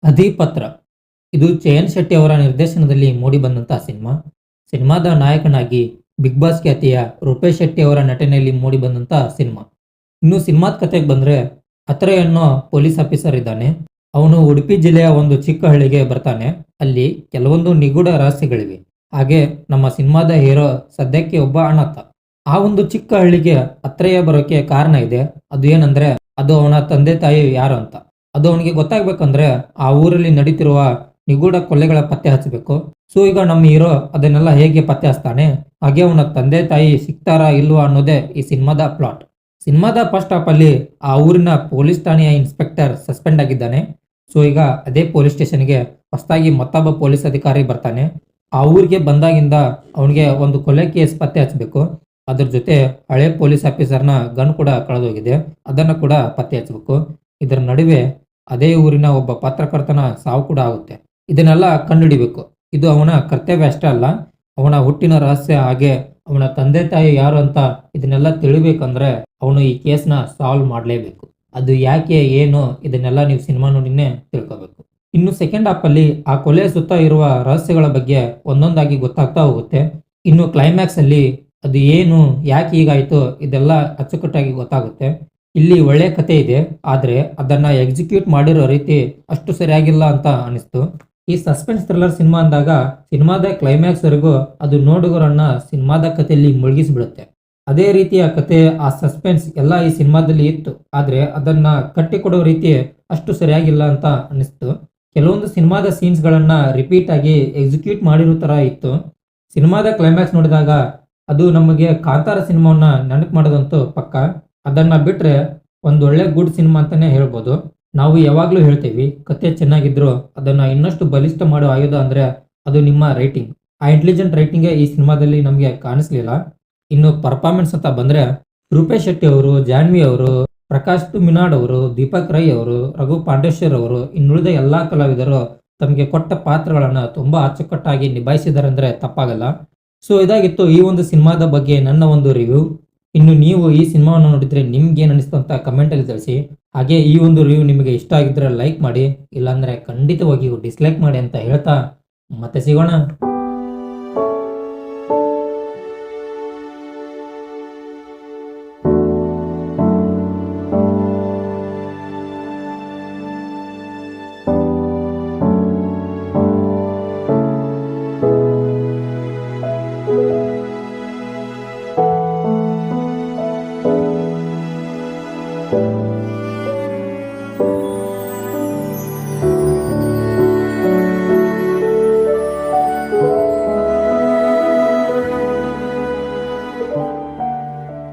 ಅಧಿಪತ್ರ ಇದು ಚಯನ್ ಶೆಟ್ಟಿ ಅವರ ನಿರ್ದೇಶನದಲ್ಲಿ ಮೂಡಿಬಂದಂತಹ ಸಿನಿಮಾ. ಸಿನಿಮಾದ ನಾಯಕನಾಗಿ ಬಿಗ್ ಬಾಸ್ ಖ್ಯಾತಿಯ ರೂಪೇಶ್ ಶೆಟ್ಟಿ ಅವರ ನಟನೆಯಲ್ಲಿ ಮೂಡಿಬಂದಂತಹ ಸಿನಿಮಾ. ಇನ್ನು ಸಿನಿಮಾದ ಕಥೆಗೆ ಬಂದ್ರೆ, ಅತ್ರಯ್ ಅನ್ನೋ ಪೊಲೀಸ್ ಆಫೀಸರ್ ಇದ್ದಾನೆ. ಅವನು ಉಡುಪಿ ಜಿಲ್ಲೆಯ ಒಂದು ಚಿಕ್ಕ ಹಳ್ಳಿಗೆ ಬರ್ತಾನೆ. ಅಲ್ಲಿ ಕೆಲವೊಂದು ನಿಗೂಢ ರಹಸ್ಯಗಳಿವೆ. ಹಾಗೆ ನಮ್ಮ ಸಿನಿಮಾದ ಹೀರೋ ಸದ್ಯಕ್ಕೆ ಒಬ್ಬ ಅನಾಥ. ಆ ಒಂದು ಚಿಕ್ಕ ಹಳ್ಳಿಗೆ ಅತ್ರಯ್ಯ ಬರೋಕೆ ಕಾರಣ ಇದೆ. ಅದು ಏನಂದ್ರೆ, ಅದು ಅವನ ತಂದೆ ತಾಯಿ ಯಾರು ಅಂತ. ಅದು ಅವನಿಗೆ ಗೊತ್ತಾಗ್ಬೇಕಂದ್ರೆ ಆ ಊರಲ್ಲಿ ನಡೀತಿರುವ ನಿಗೂಢ ಕೊಲೆಗಳ ಪತ್ತೆ ಹಚ್ಚಬೇಕು. ಸೊ ಈಗ ನಮ್ಮ ಹೀರೋ ಅದನ್ನೆಲ್ಲ ಹೇಗೆ ಪತ್ತೆ ಹಚ್ತಾನೆ, ಹಾಗೆ ಅವನ ತಂದೆ ತಾಯಿ ಸಿಗ್ತಾರಾ ಇಲ್ವಾ ಅನ್ನೋದೇ ಈ ಸಿನಿಮಾದ ಪ್ಲಾಟ್. ಸಿನಿಮಾದ ಫಸ್ಟ್ ಹಾಫ್ ಅಲ್ಲಿ ಆ ಊರಿನ ಪೊಲೀಸ್ ಠಾಣೆಯ ಇನ್ಸ್ಪೆಕ್ಟರ್ ಸಸ್ಪೆಂಡ್ ಆಗಿದ್ದಾನೆ. ಸೊ ಈಗ ಅದೇ ಪೊಲೀಸ್ ಸ್ಟೇಷನ್ಗೆ ಹೊಸದಾಗಿ ಮತ್ತೊಬ್ಬ ಪೊಲೀಸ್ ಅಧಿಕಾರಿ ಬರ್ತಾನೆ. ಆ ಊರಿಗೆ ಬಂದಾಗಿಂದ ಅವನಿಗೆ ಒಂದು ಕೊಲೆ ಕೇಸ್ ಪತ್ತೆ ಹಚ್ಚಬೇಕು. ಅದ್ರ ಜೊತೆ ಹಳೆ ಪೊಲೀಸ್ ಆಫೀಸರ್ನ ಗನ್ ಕೂಡ ಕಳೆದೋಗಿದೆ, ಅದನ್ನು ಕೂಡ ಪತ್ತೆ ಹಚ್ಚಬೇಕು. ಇದರ ನಡುವೆ ಅದೇ ಊರಿನ ಒಬ್ಬ ಪತ್ರಕರ್ತನ ಸಾವು ಕೂಡ ಆಗುತ್ತೆ. ಇದನ್ನೆಲ್ಲ ಕಂಡುಹಿಡಿಬೇಕು. ಇದು ಅವನ ಕರ್ತವ್ಯ ಅಷ್ಟೇ ಅಲ್ಲ, ಅವನ ಹುಟ್ಟಿನ ರಹಸ್ಯ. ಹಾಗೆ ಅವನ ತಂದೆ ತಾಯಿ ಯಾರು ಅಂತ ಇದನ್ನೆಲ್ಲ ತಿಳಿಬೇಕಂದ್ರೆ ಅವನು ಈ ಕೇಸ್ನ ಸಾಲ್ವ್ ಮಾಡಲೇಬೇಕು. ಅದು ಯಾಕೆ ಏನು ಇದನ್ನೆಲ್ಲ ನೀವು ಸಿನಿಮಾ ನೋಡಿನೇ ತಿಳ್ಕೋಬೇಕು. ಇನ್ನು ಸೆಕೆಂಡ್ ಹಾಫ್ ಅಲ್ಲಿ ಆ ಕೊಲೆ ಸುತ್ತ ಇರುವ ರಹಸ್ಯಗಳ ಬಗ್ಗೆ ಒಂದೊಂದಾಗಿ ಗೊತ್ತಾಗ್ತಾ ಹೋಗುತ್ತೆ. ಇನ್ನು ಕ್ಲೈಮ್ಯಾಕ್ಸ್ ಅಲ್ಲಿ ಅದು ಏನು, ಯಾಕೆ ಹೀಗಾಯ್ತು, ಇದೆಲ್ಲ ಅಚ್ಚುಕಟ್ಟಾಗಿ ಗೊತ್ತಾಗುತ್ತೆ. ಇಲ್ಲಿ ಒಳ್ಳೆ ಕತೆ ಇದೆ, ಆದ್ರೆ ಅದನ್ನ ಎಕ್ಸಿಕ್ಯೂಟ್ ಮಾಡಿರೋ ರೀತಿ ಅಷ್ಟು ಸರಿಯಾಗಿಲ್ಲ ಅಂತ ಅನಿಸ್ತು. ಈ ಸಸ್ಪೆನ್ಸ್ ಥ್ರಿಲ್ಲರ್ ಸಿನಿಮಾ ಅಂದಾಗ ಸಿನಿಮಾದ ಕ್ಲೈಮ್ಯಾಕ್ಸ್ ವರೆಗೂ ಅದು ನೋಡುಗರನ್ನ ಸಿನಿಮಾದ ಕಥೆಯಲ್ಲಿ ಮುಳುಗಿಸಿಬಿಡುತ್ತೆ. ಅದೇ ರೀತಿಯ ಕತೆ, ಆ ಸಸ್ಪೆನ್ಸ್ ಎಲ್ಲ ಈ ಸಿನಿಮಾದಲ್ಲಿ ಇತ್ತು, ಆದ್ರೆ ಅದನ್ನ ಕಟ್ಟಿಕೊಡೋ ರೀತಿ ಅಷ್ಟು ಸರಿಯಾಗಿಲ್ಲ ಅಂತ ಅನಿಸ್ತು. ಕೆಲವೊಂದು ಸಿನಿಮಾದ ಸೀನ್ಸ್ ಗಳನ್ನ ರಿಪೀಟ್ ಆಗಿ ಎಕ್ಸಿಕ್ಯೂಟ್ ಮಾಡಿರೋ ತರ ಇತ್ತು. ಸಿನಿಮಾದ ಕ್ಲೈಮ್ಯಾಕ್ಸ್ ನೋಡಿದಾಗ ಅದು ನಮಗೆ ಕಾಂತಾರ ಸಿನಿಮಾವನ್ನ ನೆನಪು ಮಾಡೋದಂತೂ ಪಕ್ಕ. ಅದನ್ನ ಬಿಟ್ರೆ ಒಂದೊಳ್ಳೆ ಗುಡ್ ಸಿನಿಮಾ ಅಂತಾನೆ ಹೇಳ್ಬೋದು. ನಾವು ಯಾವಾಗ್ಲೂ ಹೇಳ್ತೀವಿ, ಕತೆ ಚೆನ್ನಾಗಿದ್ರು ಅದನ್ನ ಇನ್ನಷ್ಟು ಬಲಿಷ್ಠ ಮಾಡೋ ಆಯುಧ ಅಂದ್ರೆ ಅದು ನಿಮ್ಮ ರೈಟಿಂಗ್. ಆ ಇಂಟೆಲಿಜೆಂಟ್ ರೈಟಿಂಗೇ ಈ ಸಿನಿಮಾದಲ್ಲಿ ನಮಗೆ ಕಾಣಿಸ್ಲಿಲ್ಲ. ಇನ್ನು ಪರ್ಫಾರ್ಮೆನ್ಸ್ ಅಂತ ಬಂದ್ರೆ, ರೂಪೇಶ್ ಶೆಟ್ಟಿ ಅವರು, ಜಾನ್ವಿ ಅವರು, ಪ್ರಕಾಶ್ ಮಿನಾಡ್ ಅವರು, ದೀಪಕ್ ರೈ ಅವರು, ರಘು ಪಾಂಡೇಶ್ವರ್ ಅವರು, ಇನ್ನುಳಿದ ಎಲ್ಲಾ ಕಲಾವಿದರು ತಮಗೆ ಕೊಟ್ಟ ಪಾತ್ರಗಳನ್ನ ತುಂಬಾ ಅಚ್ಚುಕಟ್ಟಾಗಿ ನಿಭಾಯಿಸಿದ್ದಾರೆ ಅಂದ್ರೆ ತಪ್ಪಾಗಲ್ಲ. ಸೊ ಇದಾಗಿತ್ತು ಈ ಒಂದು ಸಿನಿಮಾದ ಬಗ್ಗೆ ನನ್ನ ಒಂದು ರಿವ್ಯೂ. ಇನ್ನು ನೀವು ಈ ಸಿನಿಮಾವನ್ನು ನೋಡಿದ್ರೆ ನಿಮ್ಗೆ ಏನು ಅನಿಸ್ತು ಅಂತ ಕಮೆಂಟ್ ಅಲ್ಲಿ ತಿಳಿಸಿ. ಹಾಗೆ ಈ ಒಂದು ರಿವ್ಯೂ ನಿಮಗೆ ಇಷ್ಟ ಆಗಿದ್ರೆ ಲೈಕ್ ಮಾಡಿ, ಇಲ್ಲಾಂದ್ರೆ ಖಂಡಿತವಾಗಿಯೂ ಡಿಸ್ಲೈಕ್ ಮಾಡಿ ಅಂತ ಹೇಳ್ತಾ ಮತ್ತೆ ಸಿಗೋಣ.